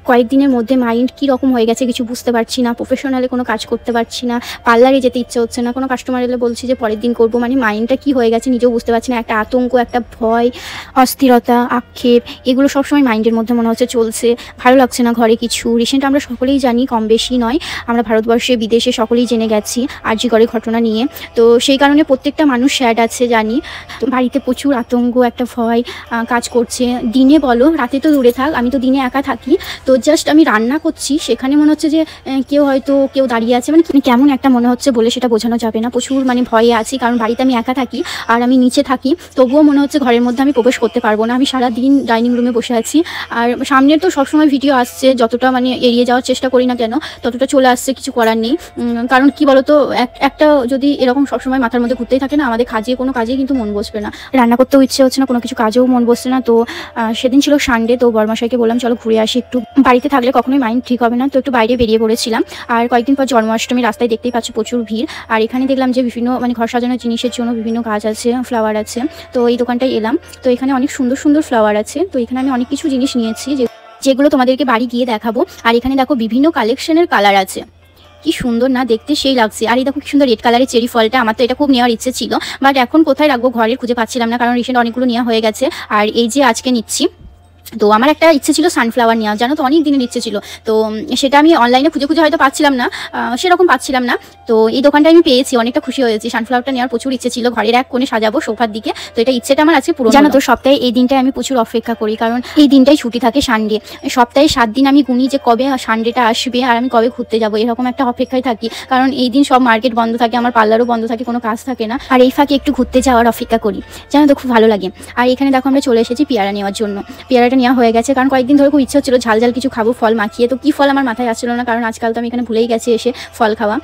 কয়েকদিনের মধ্যে মাইন্ড কী রকম হয়ে গেছে কিছু বুঝতে পারছি না, প্রফেশনালে কোনো কাজ করতে পারছি না, পার্লারে যেতে ইচ্ছে হচ্ছে না, কোনো কাস্টমার এলে বলছি যে পরের দিন করবো, মানে মাইন্ডটা কী হয়ে গেছে নিজেও বুঝতে পারছি না। একটা আতঙ্ক, একটা ভয়, অস্থিরতা, আক্ষেপ, এগুলো সবসময় মাইন্ডের মধ্যে মনে হচ্ছে চলছে। ভালো লাগছে না ঘরে কিছু। রিসেন্ট আমরা সকলেই জানি, কম বেশি নয়, আমরা ভারতবর্ষে বিদেশে সকলেই জেনে গেছি আরজি করে ঘটনা নিয়ে। তো সেই কারণে প্রত্যেকটা মানুষ স্যাড আছে জানি। তো বাড়িতে প্রচুর আতঙ্ক, একটা ভয় কাজ করছে। দিনে বলো, রাতে তো দূরে থাক, আমি তো দিনে একা থাকি। তো জাস্ট আমি রান্না করছি, সেখানে মনে হচ্ছে যে কেউ দাঁড়িয়ে আছে, মানে কেমন একটা মনে হচ্ছে বলে সেটা বোঝানো যাবে না। প্রচুর মানে ভয়ে আছি, কারণ বাড়িতে আমি একা থাকি আর আমি নিচে থাকি, তবুও মনে হচ্ছে ঘরের মধ্যে আমি প্রবেশ করতে পারবো না। আমি সারাদিন ডাইনিং রুমে বসে আছি, আর সামনে তো সবসময় ভিডিও আসছে, যতটা মানে এড়িয়ে যাওয়ার চেষ্টা করি না কেন ততটা চলে আসছে, কিছু করার নেই। কারণ কি বলতো, একটা যদি এরকম সবসময় মাথার মধ্যে ঘুরতেই থাকে না, আমাদের কোনো কাজে কিন্তু মন বসবে না, রান্না করতেও ইচ্ছে হচ্ছে না, কোনো কিছু কাজেও মন বসছে না। তো সেদিন ছিল সানডে, তো বড়মশাইকে বললাম চলো ঘুরে আসি একটু, বাড়িতে থাকলে কখনোই মাইন্ড ঠিক হবে না। তো একটু বাইরে বেরিয়ে পড়েছিলাম। আর কয়েকদিন পর জন্মাষ্টমী, রাস্তায় দেখতেই পাচ্ছি প্রচুর ভিড়। আর এখানে দেখলাম যে বিভিন্ন মানে ঘর সাজানোর জিনিসের জন্য বিভিন্ন গাছ আছে, ফ্লাওয়ার আছে। তো এই দোকানটায় এলাম, তো এখানে অনেক সুন্দর সুন্দর ফ্লাওয়ার আছে। তো এখানে আমি অনেক কিছু জিনিস নিয়েছি যেগুলো তোমাদেরকে বাড়ি গিয়ে দেখাবো। আর এখানে দেখো বিভিন্ন কালেকশনের কালার আছে, কি সুন্দর না দেখতে, সেই লাগছে। আর এই দেখো কি সুন্দর রেড কালারের চেরি ফলটা, আমার তো এটা খুব নেওয়ার ইচ্ছে ছিল, বাট এখন কোথায় রাখবো ঘরে খুঁজে পাচ্ছিলাম না, কারণ রিসেন্ট অনেকগুলো নেওয়া হয়ে গেছে। আর এই যে আজকে নিচ্ছি, তো আমার একটা ইচ্ছে ছিল সানফ্লাওয়ার নেওয়া, জানো তো, অনেক দিনের ইচ্ছে ছিল। তো সেটা আমি অনলাইনে খুঁজে হয়তো পাচ্ছিলাম না, সেরকম পাচ্ছিলাম না। তো এই দোকানটা আমি পেয়েছি, অনেকটা খুশি হয়েছি। সানফ্লাওয়ারটা নেওয়ার প্রচুর ইচ্ছে ছিল, ঘরের এক কোণে সাজাবো সোফার দিকে। তো এটা ইচ্ছেটা আমার আজকে পুরো। জানো তো, সপ্তাহে এই দিনটাই আমি প্রচুর অপেক্ষা করি, কারণ এই দিনটাই ছুটি থাকে, সানডে। সপ্তাহে 7 দিন আমি গুনি যে কবে সানডেটা আসবে আর আমি কবে ঘুরতে যাবো, এরকম একটা অপেক্ষায় থাকি। কারণ এই দিন সব মার্কেট বন্ধ থাকে, আমার পার্লারও বন্ধ থাকে, কোনো কাজ থাকে না। আর এই ফাঁকে একটু ঘুরতে যাওয়ার অপেক্ষা করি, জানো তো, খুব ভালো লাগে। আর এখানে দেখো আমরা চলে এসেছি পেয়ারা নেওয়ার জন্য। পেয়ারাটা নেওয়া হয়ে গেছে, কারণ কয়েকদিন ধরে খুব ইচ্ছে হচ্ছিল ঝাল ঝাল কিছু খাবো, ফল মাখিয়ে। তো কি ফল আমার মাথায় আসছিল না, কারণ আজকাল তো আমি এখানে ভুলেই গেছি এসে ফল খাওয়া।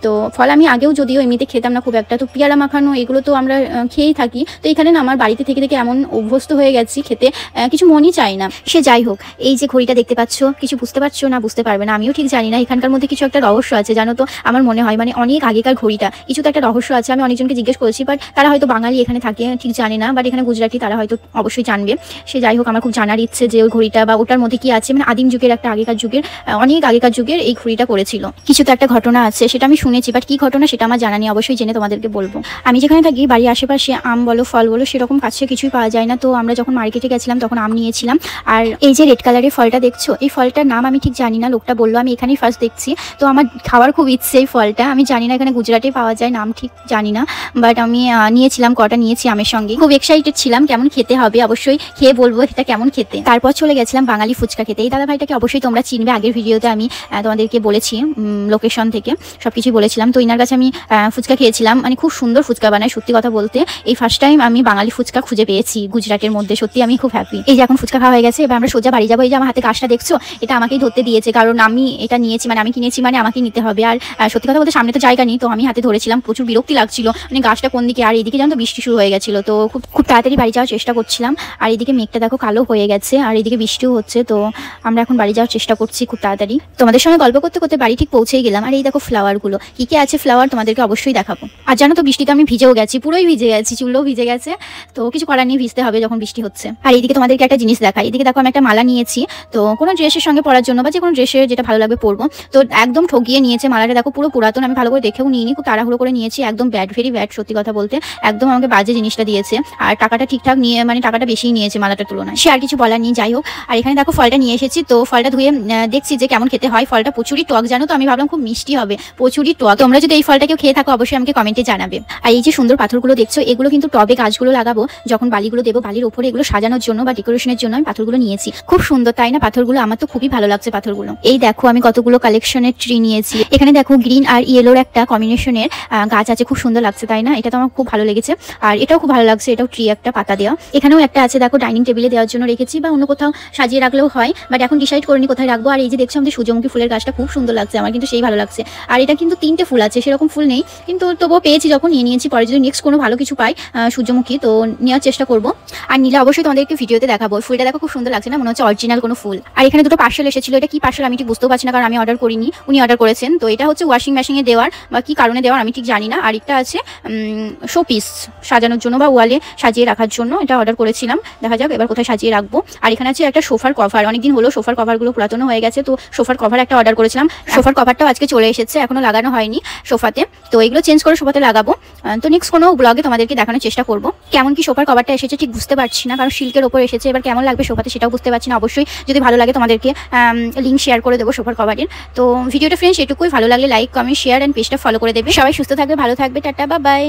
তো ফল আমি আগেও যদিও এমনিতে খেতাম না খুব একটা, তো পেয়ারা মাখানো এগুলো তো আমরা খেয়েই থাকি। তো এখানে না আমার বাড়িতে থেকে থেকে এমন অভ্যস্ত হয়ে গেছি খেতে, কিছু মনই চাই না। সে যাই হোক, এই যে ঘড়িটা দেখতে পাচ্ছ, কিছু বুঝতে পারছো না, বুঝতে পারবে না, আমিও ঠিক জানি না। এখানকার মধ্যে কিছু একটা রহস্য আছে, জানো তো, আমার মনে হয় মানে অনেক আগেকার ঘড়িটা, কিছু তো একটা রহস্য আছে। আমি অনেকজনকে জিজ্ঞেস করেছি, বাট তারা হয়তো বাঙালি এখানে থাকে ঠিক জানে না, বাট এখানে গুজরাটি তারা হয়তো অবশ্যই জানবে। সে যাই হোক, আমার খুব জানার ইচ্ছে যে ওই ঘড়িটা বা ওটার মধ্যে কি আছে, মানে আদিম যুগের একটা আগেকার যুগের, অনেক আগেকার যুগের এই ঘড়িটা করেছিল। কিছু তো একটা ঘটনা আছে, সেটা আমি শুনেছি, বাট কি ঘটনা সেটা আমার জানা নেই, অবশ্যই জেনে তোমাদেরকে বলবো। আমি যেখানে থাকি বাড়ির আশেপাশে আম বলো, ফল বলো, সেরকম কাছে কিছুই পাওয়া যায় না। তো আমরা যখন মার্কেটে গেছিলাম তখন আম নিয়েছিলাম। আর এই যে রেড কালারের ফলটা দেখছো, এই ফলটার নাম আমি ঠিক জানি না, লোকটা বললো, আমি এখানেই ফার্স্ট দেখছি। তো আমার খাওয়ার খুব ইচ্ছে এই ফলটা, আমি জানি না এখানে গুজরাটে পাওয়া যায়, নাম ঠিক জানি না, বাট আমি নিয়েছিলাম, কটা নিয়েছি আমের সঙ্গে। খুব এক্সাইটেড ছিলাম, কেমন খেতে হবে, অবশ্যই খেয়ে বলবো এটা কেমন খেতে। তারপর চলে গেছিলাম বাঙালি ফুচকা খেতে। এই দাদা ভাইটাকে অবশ্যই তোমরা চিনবে, আগের ভিডিওতে আমি তোমাদেরকে বলেছি, লোকেশন থেকে সবকিছু বলেছিলাম। তো ইনার কাছে আমি ফুচকা খেয়েছিলাম, মানে খুব সুন্দর ফুচকা বানায়, সত্যি কথা বলতে। এই ফার্স্ট টাইম আমি বাঙালি ফুচকা খুঁজে পেয়েছি গুজরাটের মধ্যে, সত্যি আমি খুব হ্যাপি। এই যে এখন ফুচকা খাওয়া হয়ে গেছে, এবার আমরা সোজা বাড়ি যাবো। এই যে আমার হাতে কাজটা দেখছো, এটা আমাকেই ধরতে দিয়েছে, কারণ আমি এটা নিয়েছি, মানে আমি কিনেছি, মানে আমাকেই নিতে হবে। আর সত্যি কথা বলতে সামনে তো জায়গা নেই, তো আমি হাতে ধরেছিলাম, প্রচুর বিরক্তি লাগছিল, মানে গাছটা কোন দিকে। আর এইদিকে জানো তো বৃষ্টি শুরু হয়ে গেছিল, তো খুব তাড়াতাড়ি বাড়ি যাওয়ার চেষ্টা করছিলাম। আর এইদিকে মেঘটা দেখো কালো হয়ে গেছে, আর এইদিকে বৃষ্টিও হচ্ছে। তো আমরা এখন বাড়ি যাওয়ার চেষ্টা করছি খুব তাড়াতাড়ি। তোমাদের সঙ্গে গল্প করতে করতে বাড়ি ঠিক পৌঁছেই গেলাম। আর এই দেখো ফ্লাওয়ারগুলো, কি আছে ফ্লাওয়ার তোমাদেরকে অবশ্যই দেখাবো। আর জানো তো, বৃষ্টিতে আমি ভিজেও গেছি, পুরোই ভিজে গেছি, চুলও ভিজে গেছে। তো কিছু করার নেই, ভিজতে হবে যখন বৃষ্টি হচ্ছে। আর এইদিকে তোমাদেরকে একটা জিনিস দেখাই, এদিকে দেখো আমি একটা মালা নিয়েছি, তো কোনো ড্রেসের সঙ্গে পরার জন্য, বা যে কোনো ড্রেসের যেটা ভালো লাগবে পরবো। তো একদম ঠকিয়ে নিয়েছে মালাটা, দেখো পুরো পুরাতন, আমি ভালো করে দেখেও নিইনি, খুব তাড়াহুড়ো করে নিয়েছি, একদম ব্যাড, ভেরি ব্যাড, সত্যি কথা বলতে। একদম আমাকে বাজে জিনিসটা দিয়েছে, আর টাকাটা ঠিকঠাক নিয়ে, মানে টাকাটা বেশিই নিয়েছে মালাটার তুলনায়। সে আর কিছু বলার নেই, যাই হোক। আর এখানে দেখো ফলটা নিয়ে এসেছি, তো ফলটা ধুয়ে দেখছি যে কেমন খেতে হয়। ফলটা প্রচুরই টক, জানো তো, আমি ভাবলাম খুব মিষ্টি হবে, প্রচুরই টক। তোমরা যদি এই ফলটা কেউ খেয়ে থাকো অবশ্যই আমাকে কমেন্টে জানাবে। আর এই যে সুন্দর পাথরগুলো দেখছো, এগুলো কিন্তু টবে গাছগুলো লাগাবো, যখন বালিগুলো দেবো বালির উপরে, এগুলো সাজানোর জন্য বা ডেকোরেশনের জন্য আমি পাথরগুলো নিয়েছি। খুব সুন্দর, তাই না পাথরগুলো? আমার তো খুবই ভালো লাগছে পাথরগুলো। এই দেখো আমি কতগুলো কালেকশনের ট্রি নিয়েছি। এখানে দেখো গ্রিন আর ইয়েলোর একটা কম্বিনেশনের গাছ আছে, খুব সুন্দর লাগছে, তাই না? এটা তো আমার খুব ভালো লেগেছে। আর এটাও খুব ভালো লাগছে, এটাও ট্রি, একটা পাতা দেওয়া। এখানেও একটা আছে, দেখো ডাইনিং টেবিলে দেওয়ার জন্য রেখেছি, বা অন্য কোথাও সাজিয়ে রাখলেও হয়, বাট এখন ডিসাইড করিনি কোথায় রাখবো। আর এই যে দেখছো আমাদের সূর্যমুখী ফুলের গাছটা, খুব সুন্দর লাগছে আমার, কিন্তু সেই ভালো লাগছে। আর এটা কিন্তু 3টে ফুল আছে, সেরকম ফুল নেই, কিন্তু তবুও পেয়েছি যখন নিয়ে নিয়েছি। পরে যদি নেক্সট কোনো ভালো কিছু পাই সূর্যমুখী, তো নেওয়ার চেষ্টা করবো। আর নিলে অবশ্যই তোমাদেরকে ভিডিওতে দেখাবো। ফুলটা দেখো খুব সুন্দর লাগছে না, মনে হচ্ছে অরিজিনাল কোনো ফুল। আর এখানে দুটো পার্সেল এসেছিল, এটা কি পার্সেল আমি ঠিক বুঝতেও পারছি না, কারণ আমি অর্ডার করিনি, উনি অর্ডার করেছেন। তো এটা হচ্ছে ওয়াশিং মেশিনে দেওয়ার, বা কি কারণে দেওয়ার আমি ঠিক জানি না। আর একটা আছে শোপিস সাজানোর জন্য বা ওয়ালে সাজিয়ে রাখার জন্য, এটা অর্ডার করেছিলাম। দেখা যাক এবার কোথায় সাজিয়ে রাখবো। রাখবো। আর এখানে আছে একটা সোফার কভার, অনেকদিন হলো সোফার কভারগুলো পুরাতন হয়ে গেছে, তো সোফার কভার একটা অর্ডার করেছিলাম। সোফার কভারটাও আজকে চলে এসেছে, এখনো লাগানো হয়নি সোফাতে, তো এগুলো চেঞ্জ করে সোফাতে লাগাবো। তো নেক্সট কোনো ব্লগে তোমাদেরকে দেখানোর চেষ্টা করব। কেমন কি সোফার কভারটা এসেছে ঠিক বুঝতে পারছি না, কারণ সিল্কের ওপর এসেছে, এবার কেমন লাগবে সোফাতে সেটাও বুঝতে পারছি না। অবশ্যই যদি ভালো লাগে তোমাদেরকে লিঙ্ক শেয়ার করে দেবো সোফার কভারের। তো ভিডিওটা ফ্রেন্ডস এটুকুই, ভালো লাগলে লাইক কমেন্ট শেয়ার অ্যান্ড পেজটা ফলো করে দেবে। সবাই সুস্থ থাকবে, ভালো থাকবে, টাটা, বাই বাই।